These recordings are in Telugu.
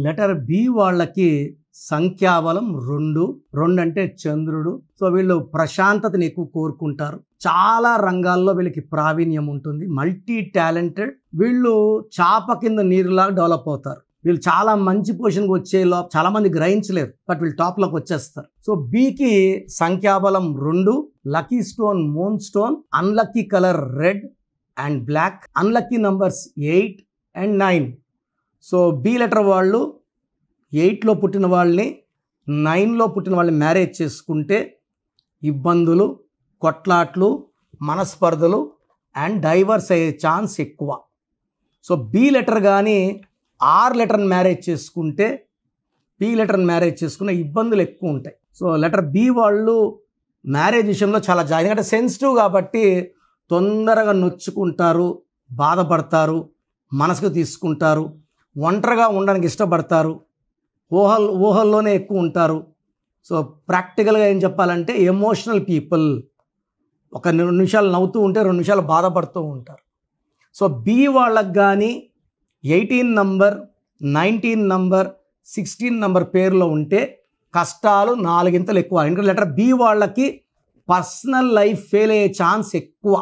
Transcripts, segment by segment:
లెటర్ బి వాళ్ళకి సంఖ్యాబలం 2. 2 అంటే చంద్రుడు. సో వీళ్ళు ప్రశాంతతని ఎక్కువ కోరుకుంటారు. చాలా రంగాల్లో వీళ్ళకి ప్రావీణ్యం ఉంటుంది. Multi talented. వీళ్ళు చాప కింద నీరులాగా డెవలప్ అవుతారు. వీళ్ళు చాలా మంచి పొజిషన్కి వచ్చేలో చాలా మంది గ్రహించలేరు, బట్ వీళ్ళు టాప్లోకి వచ్చేస్తారు. సో బికి సంఖ్యాబలం 2, lucky stone moon stone, unlucky colour red and black, unlucky numbers 8 and 9. So B letter వాళ్ళు 8లో పుట్టిన వాళ్ళని 9లో పుట్టిన వాళ్ళని మ్యారేజ్ చేసుకుంటే ఇబ్బందులు, కొట్లాట్లు, మనస్పర్ధలు అండ్ డైవర్స్ అయ్యే ఛాన్స్ ఎక్కువ. సో బి లెటర్ కానీ ఆర్ లెటర్ని మ్యారేజ్ చేసుకుంటే బి లెటర్ని మ్యారేజ్ చేసుకునే ఇబ్బందులు ఎక్కువ ఉంటాయి. సో లెటర్ బి వాళ్ళు మ్యారేజ్ విషయంలో చాలా ఎందుకంటే సెన్సిటివ్ కాబట్టి తొందరగా నొచ్చుకుంటారు, బాధపడతారు, మనసుకు తీసుకుంటారు, ఒంటరిగా ఉండడానికి ఇష్టపడతారు, ఊహల్లోనే ఎక్కువ ఉంటారు. సో ప్రాక్టికల్గా ఏం చెప్పాలంటే ఎమోషనల్ పీపుల్. ఒక 2 నిమిషాలు నవ్వుతూ ఉంటే 2 నిమిషాలు బాధపడుతూ ఉంటారు. సో బి వాళ్ళకి కానీ 18 నంబర్, 19 నంబర్, 16 నంబర్ పేరులో ఉంటే కష్టాలు 4 ఎక్కువ. ఎందుకంటే లెటర్ బి వాళ్ళకి పర్సనల్ లైఫ్ ఫెయిల్ అయ్యే ఛాన్స్ ఎక్కువ.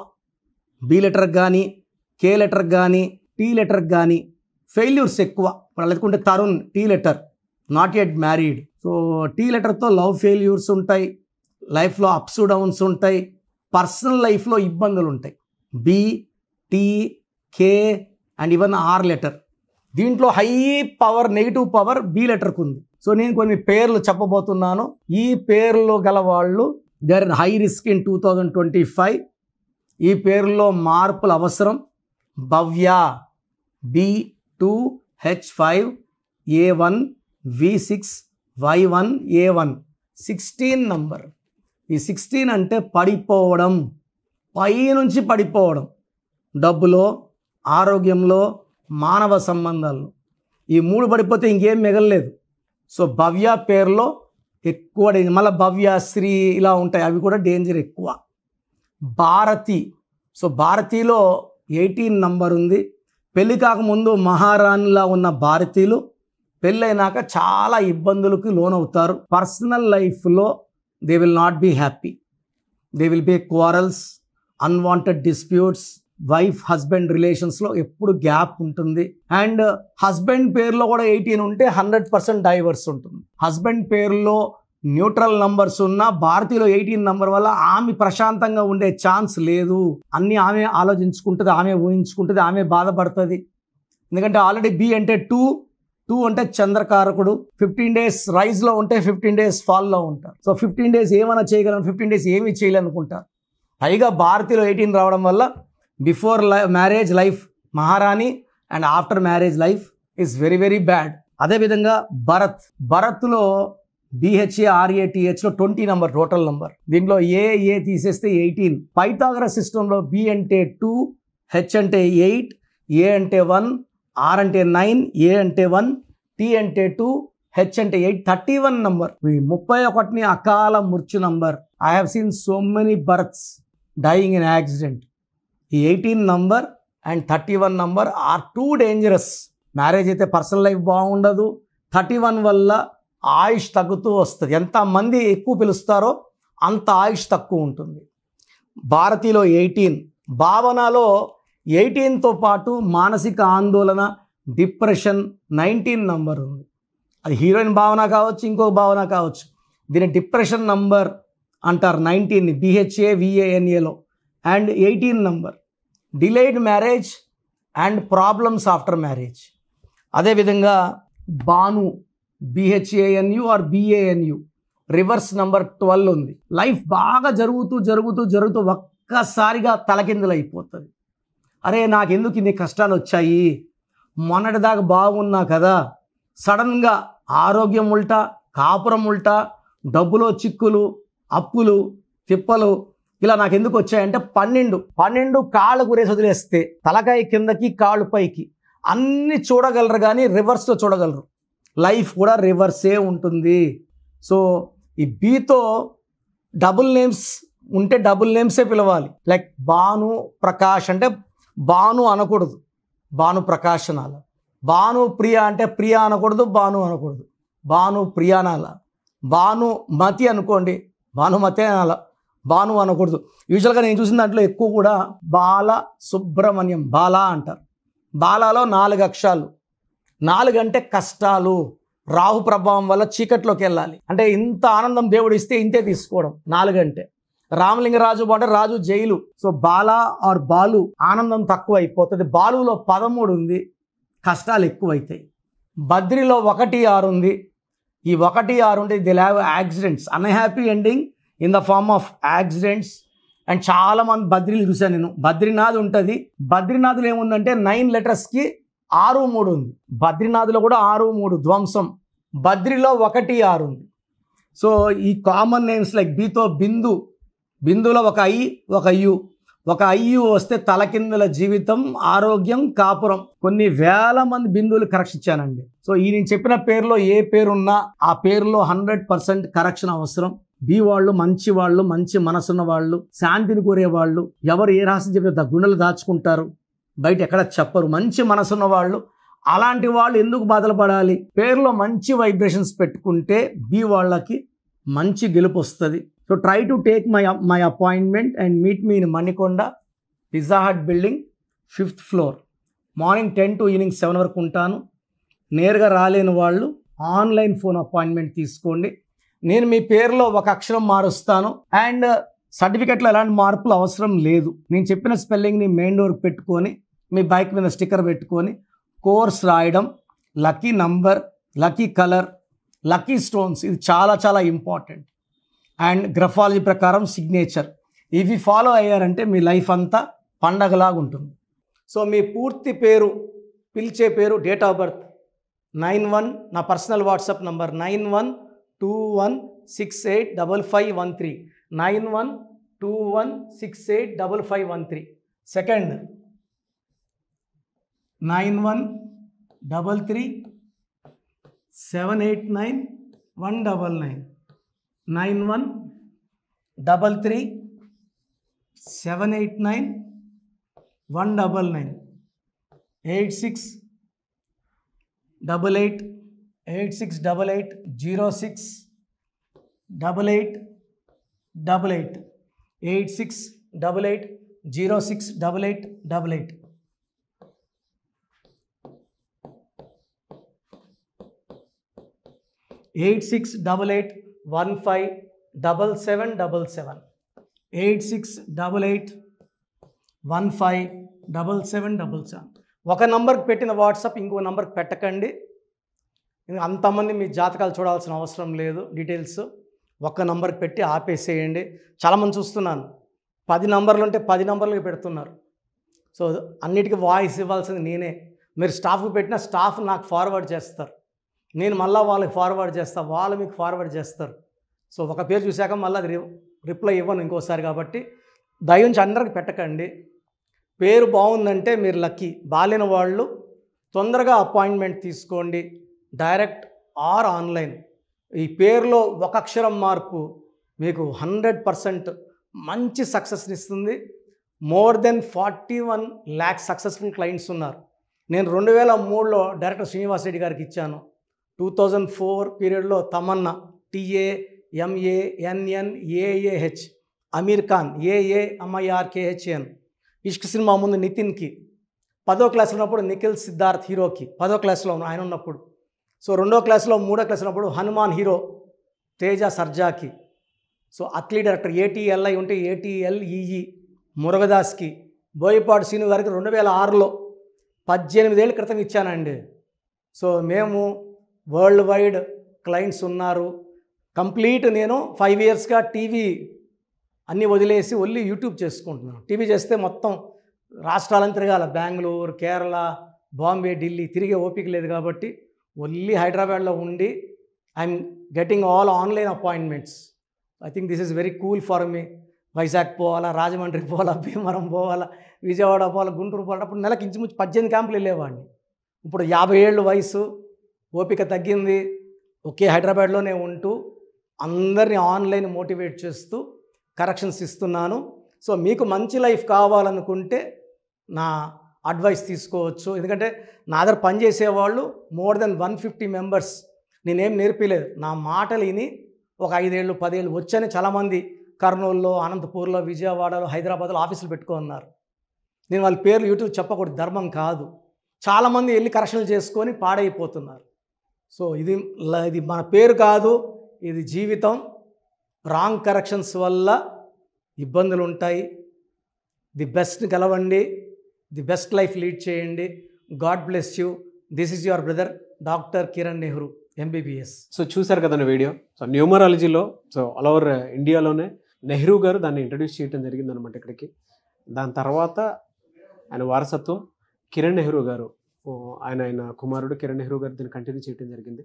బి లెటర్ కానీ, కే లెటర్ కానీ, టీ లెటర్ కానీ ఫెయిల్యూర్స్ ఎక్కువ. వాళ్ళు ఎదుర్కొంటే Tarun T letter not yet married. So T లెటర్తో లవ్ ఫెయిల్యూర్స్ ఉంటాయి, లైఫ్లో అప్స్ డౌన్స్ ఉంటాయి, పర్సనల్ లైఫ్లో ఇబ్బందులు ఉంటాయి. B, T, K and even R letter. దీంట్లో high power, negative power B లెటర్కు ఉంది. సో నేను కొన్ని పేర్లు చెప్పబోతున్నాను. ఈ పేర్లు గల వాళ్ళు దేర్ హై రిస్క్ ఇన్ 2025. ఈ పేర్లో మార్పులు అవసరం. భవ్య B2H5A1 V6 Y1 A1 16 number. ఈ 16 అంటే పడిపోవడం, పైనుంచి పడిపోవడం, డబ్బులో, ఆరోగ్యంలో, మానవ సంబంధాల్లో. ఈ 3 పడిపోతే ఇంకేం మిగలలేదు. సో భవ్య పేరులో ఎక్కువ డేంజర్. మళ్ళీ భవ్య, శ్రీ ఇలా ఉంటాయి, అవి కూడా డేంజర్ ఎక్కువ. భారతి. సో భారతిలో 18 నంబర్ ఉంది. పెళ్ళి కాకముందు మహారాణిలా ఉన్న భారతీయులు పెళ్ళైనాక చాలా ఇబ్బందులకు లోనవుతారు. పర్సనల్ లైఫ్లో they will not be happy. They will be quarrels, unwanted disputes, wife husband రిలేషన్స్లో ఎప్పుడు గ్యాప్ ఉంటుంది. అండ్ హస్బెండ్ పేరులో కూడా 18 ఉంటే 100% డైవర్స్ ఉంటుంది. హస్బెండ్ పేరులో న్యూట్రల్ నంబర్స్ ఉన్న భారతీయులో 18 నంబర్ వల్ల ఆమె ప్రశాంతంగా ఉండే ఛాన్స్ లేదు. అన్నీ ఆమె ఆలోచించుకుంటుంది, ఆమె ఊహించుకుంటుంది, ఆమె బాధపడుతుంది. ఎందుకంటే ఆల్రెడీ బి అంటే 2 అంటే చంద్రకారకుడు. 15 డేస్ రైజ్లో ఉంటే 15 డేస్ ఫాల్లో ఉంటారు. సో 15 డేస్ ఏమైనా చేయగలను, 15 డేస్ ఏమీ చేయలేనుకుంటారు. పైగా భారతీయులో 18 రావడం వల్ల బిఫోర్ మ్యారేజ్ లైఫ్ మహారాణి and after marriage life is very very bad. అదేవిధంగా భరత్లో BHARATHలో 20 నంబర్ టోటల్ నంబర్. దీంట్లో ఏ తీసేస్తే 18. పైథాగరస్ సిస్టంలో బి అంటే 2, హెచ్ అంటే 8, ఏ అంటే 1, ఆర్ అంటే 9, ఏ అంటే 1, టీ అంటే 2, హెచ్ అంటే 8. 31 నంబర్. 31ని అకాల మృత్యు number. I have seen so many births dying in accident. ఈ 18 number and 31 number are too dangerous. Marriage అయితే పర్సనల్ లైఫ్ బాగుండదు. 31 వల్ల ఆయుష్ తగ్గుతూ వస్తుంది. ఎంతమంది ఎక్కువ పిలుస్తారో అంత ఆయుష్ తక్కువ ఉంటుంది. భారతీలో 18. భావనలో 18తో పాటు మానసిక ఆందోళన, డిప్రెషన్ 19 నంబర్ ఉంది. అది హీరోయిన్ భావన కావచ్చు, ఇంకొక భావన కావచ్చు. దీని డిప్రెషన్ నంబర్ అంటారు 19ని BHAVANAలో. And 18 number delayed marriage and problems after marriage. అదేవిధంగా Bhanu BHANU or BANU reverse number 12 ఉంది. లైఫ్ బాగా జరుగుతూ ఒక్కసారిగా తలకిందులు అయిపోతుంది. అరే నాకెందుకు ఇన్ని కష్టాలు వచ్చాయి, మొన్నటిదాకా బాగున్నా కదా, సడన్గా ఆరోగ్యం ఉల్టా, కాపురం ఉల్టా, డబ్బులో చిక్కులు, అప్పులు, తిప్పలు, ఇలా నాకెందుకు వచ్చాయంటే 12 కాళ్ళు గురేసి వదిలేస్తే తలకాయ కిందకి కాళ్ళు పైకి అన్నీ చూడగలరు, కానీ రివర్స్లో చూడగలరు. లైఫ్ కూడా రివర్సే ఉంటుంది. సో ఈ బీతో డబుల్ నేమ్స్ ఉంటే డబుల్ నేమ్సే పిలవాలి. లైక్ భాను ప్రకాష్ అంటే భాను అనకూడదు, భాను ప్రకాష్ అనాలి. భాను ప్రియ అంటే ప్రియ అనకూడదు, భాను అనకూడదు, భాను ప్రియ అనాల. భానుమతి అనుకోండి, భానుమతి అనాల, భాను అనకూడదు. యూజువల్గా నేను చూసిన దాంట్లో ఎక్కువ కూడా బాల సుబ్రహ్మణ్యం, బాలా అంటారు. బాలాలో 4 అక్షరాలు. 4 అంటే కష్టాలు, రాహు ప్రభావం వల్ల చీకట్లోకి వెళ్ళాలి. అంటే ఇంత ఆనందం దేవుడు ఇస్తే ఇంతే తీసుకోవడం 4 అంటే. రామలింగరాజు అంటే Raju jail. So Bala or Balu ఆనందం తక్కువ అయిపోతుంది. బాలులో 13 ఉంది, కష్టాలు ఎక్కువైతాయి. బద్రిలో 1, 6 ఉంది. ఈ 1, 6 ఉంటే they'll have accidents, unhappy ending in the form of accidents. And చాలామంది బద్రీలు చూశాను నేను. బద్రీనాథ్ ఉంటుంది. బద్రీనాథ్లో ఏముందంటే 9 లెటర్స్కి 6, 3 ఉంది. బద్రీనాథ్లో కూడా 6, 3 ధ్వంసం. బద్రిలో 1, 6 ఉంది. సో ఈ కామన్ నేమ్స్ లైక్ బీతో బిందు, బిందులో 1 I 1 U, 1 IU వస్తే తలకిందుల జీవితం, ఆరోగ్యం, కాపురం. కొన్ని వేల మంది బిందువులు కరెక్షన్ ఇచ్చానండి. సో ఈ నేను చెప్పిన పేరులో ఏ పేరున్నా ఆ పేరులో 100% కరెక్షన్ అవసరం. బి వాళ్ళు మంచి వాళ్ళు, మంచి మనసున్న వాళ్ళు, శాంతిని కోరే వాళ్ళు, ఎవరు ఏ రహస్యం చెప్పిన గుండెలు దాచుకుంటారు, బయట ఎక్కడ చెప్పరు, మంచి మనసున్న వాళ్ళు. అలాంటి వాళ్ళు ఎందుకు బాధలు పడాలి? పేరులో మంచి వైబ్రేషన్స్ పెట్టుకుంటే బి వాళ్ళకి మంచి గెలుపు వస్తుంది. So try to take my appointment and meet me in Manikonda, Pizza Hut building, 5th floor. Morning 10 to evening 7 వరకు ఉంటాను. నేరుగా రాలేని వాళ్ళు ఆన్లైన్ ఫోన్ అపాయింట్మెంట్ తీసుకోండి. నేను మీ పేరులో 1 అక్షరం మారుస్తాను. అండ్ సర్టిఫికెట్లో ఎలాంటి మార్పులు అవసరం లేదు. నేను చెప్పిన స్పెల్లింగ్ని మెయిన్ డోర్ పెట్టుకొని, మీ బైక్ మీద స్టిక్కర్ పెట్టుకొని, కోర్స్ రాయడం, lucky number, lucky colour, lucky stones, ఇది చాలా చాలా ఇంపార్టెంట్. అండ్ గ్రఫాలజీ ప్రకారం సిగ్నేచర్, ఇవి ఫాలో అయ్యారంటే మీ లైఫ్ అంతా పండగలాగా ఉంటుంది. సో మీ పూర్తి పేరు, పిలిచే పేరు, డేట్ ఆఫ్ బర్త్ 91, నా personal WhatsApp number 9121685513, 9121685513. Second 9133789199, 9133789199, 868886880688, 8688068888. Eight 8688157777, 8688157777. ఒక నంబర్కి పెట్టిన వాట్సాప్ ఇంకో నంబర్కి పెట్టకండి. అంతమంది మీ జాతకాలు చూడాల్సిన అవసరం లేదు. డీటెయిల్స్ ఒక్క నంబర్కి పెట్టి ఆపేసేయండి. చాలామంది చూస్తున్నాను 10 నంబర్లు ఉంటే 10 నంబర్లకి పెడుతున్నారు. సో అన్నిటికీ వాయిస్ ఇవ్వాల్సింది నేనే. మీరు స్టాఫ్కి పెట్టిన స్టాఫ్ నాకు ఫార్వర్డ్ చేస్తారు, నేను మళ్ళీ వాళ్ళకి ఫార్వర్డ్ చేస్తాను, వాళ్ళు మీకు ఫార్వర్డ్ చేస్తారు. సో ఒక పేరు చూశాక మళ్ళీ అది రిప్లై ఇవ్వను ఇంకోసారి. కాబట్టి దయించి అందరికి పెట్టకండి. పేరు బాగుందంటే మీరు లక్కీ. బాలేని వాళ్ళు తొందరగా అపాయింట్మెంట్ తీసుకోండి, డైరెక్ట్ ఆర్ ఆన్లైన్. ఈ పేరులో 1 అక్షరం మార్పు మీకు 100% మంచి సక్సెస్ని ఇస్తుంది. More than 41 lakhs successful clients ఉన్నారు. నేను 2003లో డైరెక్టర్ శ్రీనివాస్ రెడ్డి గారికి ఇచ్చాను. 2004 పీరియడ్లో తమన్నా, TAMANNAAH, అమీర్ ఖాన్, AAMIRKHAN, ఇష్క్ సినిమా ముందు నితిన్కి, 10వ క్లాస్ ఉన్నప్పుడు నిఖిల్ సిద్ధార్థ్ హీరోకి, 10వ క్లాస్లో ఆయన ఉన్నప్పుడు. సో 2వ క్లాస్లో 3వ క్లాస్ ఉన్నప్పుడు హనుమాన్ హీరో తేజ సర్జాకి. సో అత్లీ డైరెక్టర్ ATLI ఉంటే ATLEE మురుగదాస్కి, బోయపాటి శ్రీను గారికి 2006లో 18 ఏళ్ళ క్రితం ఇచ్చానండి. సో మేము వరల్డ్ వైడ్ క్లయింట్స్ ఉన్నారు. కంప్లీట్ నేను 5 yearsగా టీవీ అన్నీ వదిలేసి ఓన్లీ యూట్యూబ్ చేసుకుంటున్నాను. టీవీ చేస్తే మొత్తం రాష్ట్రాలను తిరగాల, బెంగళూరు, కేరళ, బాంబే, ఢిల్లీ తిరిగే ఓపిక లేదు. కాబట్టి ఓన్లీ హైదరాబాద్లో ఉండి I'm getting all online appointments. I think this is very cool for me. Vizag పోవాలా, రాజమండ్రి పోవాలా, భీమవరం పోవాలా, విజయవాడ పోవాలా, గుంటూరు పోవాలా. అప్పుడు నెలకి ఇంచుమించు 18 క్యాంపులు వెళ్ళేవాడిని. ఇప్పుడు 50 ఏళ్ళు వయసు, ఓపిక తగ్గింది. ఒకే హైదరాబాద్లోనే ఉంటూ అందరినీ ఆన్లైన్ మోటివేట్ చేస్తూ కరెక్షన్స్ ఇస్తున్నాను. సో మీకు మంచి లైఫ్ కావాలనుకుంటే నా అడ్వైస్ తీసుకోవచ్చు. ఎందుకంటే నా దగ్గర పనిచేసేవాళ్ళు మోర్ దెన్ 150 మెంబర్స్. నేనేం నేర్పిలేదు, నా మాటలు విని ఒక 5 ఏళ్ళు 10 ఏళ్ళు వచ్చని చాలామంది కర్నూలులో, అనంతపూర్లో, విజయవాడలో, హైదరాబాద్లో ఆఫీసులు పెట్టుకున్నారు. నేను వాళ్ళ పేర్లు యూట్యూబ్ చెప్పకూడదు, ధర్మం కాదు. చాలామంది వెళ్ళి కరెక్షన్లు చేసుకొని పాడైపోతున్నారు. సో ఇది మన పేరు కాదు, ఇది జీవితం. రాంగ్ కరెక్షన్స్ వల్ల ఇబ్బందులు ఉంటాయి. ది బెస్ట్ గెలవండి, ది బెస్ట్ లైఫ్ లీడ్ చేయండి. God bless you. This is your brother doctor Kiran Nehru MBBS. So చూసారు కదా వీడియో. సో న్యూమరాలజీలో ఆల్ ఓవర్ ఇండియాలోనే నెహ్రూ గారు దాన్ని ఇంట్రడ్యూస్ చేయడం జరిగిందనమాట ఇక్కడికి. దాని తర్వాత ఆయన వారసత్వం కిరణ్ నెహ్రూ గారు, ఆయన కుమారుడు కిరణ్ నెహ్రూ గారు దీన్ని కంటిన్యూ చేయడం జరిగింది.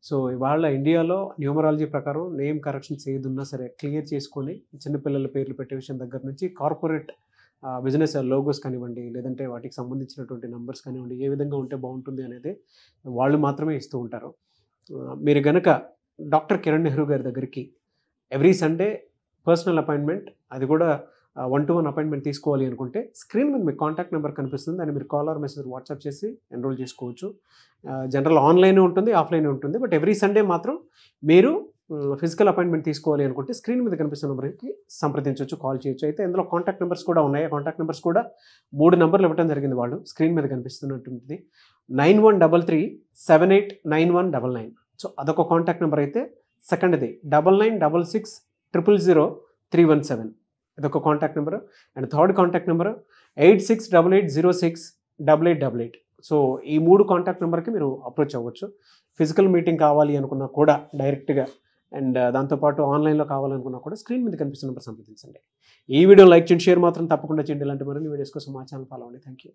సో ఇవాళ ఇండియాలో న్యూమరాలజీ ప్రకారం నేమ్ కరెక్షన్స్ ఏదున్నా సరే క్లియర్ చేసుకొని చిన్నపిల్లల పేర్లు పెట్టే విషయం దగ్గర నుంచి కార్పొరేట్ బిజినెస్ లోగోస్ కానివ్వండి, లేదంటే వాటికి సంబంధించినటువంటి నెంబర్స్ కానివ్వండి, ఏ విధంగా ఉంటే బాగుంటుంది అనేది వాళ్ళు మాత్రమే ఇస్తూ ఉంటారు. మీరు కనుక డాక్టర్ కిరణ్ నెహ్రూ గారి దగ్గరికి ఎవ్రీ సండే పర్సనల్ అపాయింట్మెంట్, అది కూడా 1-to-1 అపాయింట్మెంట్ తీసుకోవాలి అనుకుంటే స్క్రీన్ మీద మీకు కాంటాక్ట్ నెంబర్ కనిపిస్తుంది, దాన్ని మీరు కాల్ ఆర్ మెసేజ్ వాట్సాప్ చేసి ఎన్రోల్ చేసుకోవచ్చు. జనరల్ ఆన్లైన్ ఉంటుంది, ఆఫ్లైన్ ఉంటుంది. బట్ ఎవ్రీ సండే మాత్రం మీరు ఫిజికల్ అపాయింట్మెంట్ తీసుకోవాలి అనుకుంటే స్క్రీన్ మీద కనిపిస్తున్న నెంబర్కి సంప్రదించవచ్చు, కాల్ చేయొచ్చు. అయితే ఇందులో కాంటాక్ట్ నెంబర్స్ కూడా ఉన్నాయి. కాంటాక్ట్ నెంబర్స్ కూడా 3 నెంబర్లు ఇవ్వడం జరిగింది. వాళ్ళు స్క్రీన్ మీద కనిపిస్తున్నటువంటిది 9133789199. సో అదొక కాంటాక్ట్ నెంబర్ అయితే, సెకండ్ది 9966000317, ఇదొక contact number. And third contact number 8688068888. So ఈ 3 కాంటాక్ట్ నెంబర్కి మీరు అప్రోచ్ అవ్వచ్చు. ఫిజికల్ మీటింగ్ కావాలి అనుకున్నా కూడా డైరెక్ట్గా, అండ్ దాంతోపాటు ఆన్లైన్లో కావాలనుకున్నా కూడా స్క్రీన్ మీద కనిపిస్తున్న నెంబర్ సంప్రదించండి. ఈ వీడియో లైక్ చేయండి, షేర్ మాత్రం తప్పకుండా చేయండి. ఇలాంటి మరిన్ని వీడియోస్ కోసం మా ఛానల్ ఫాలో అవ్వండి. Thank you.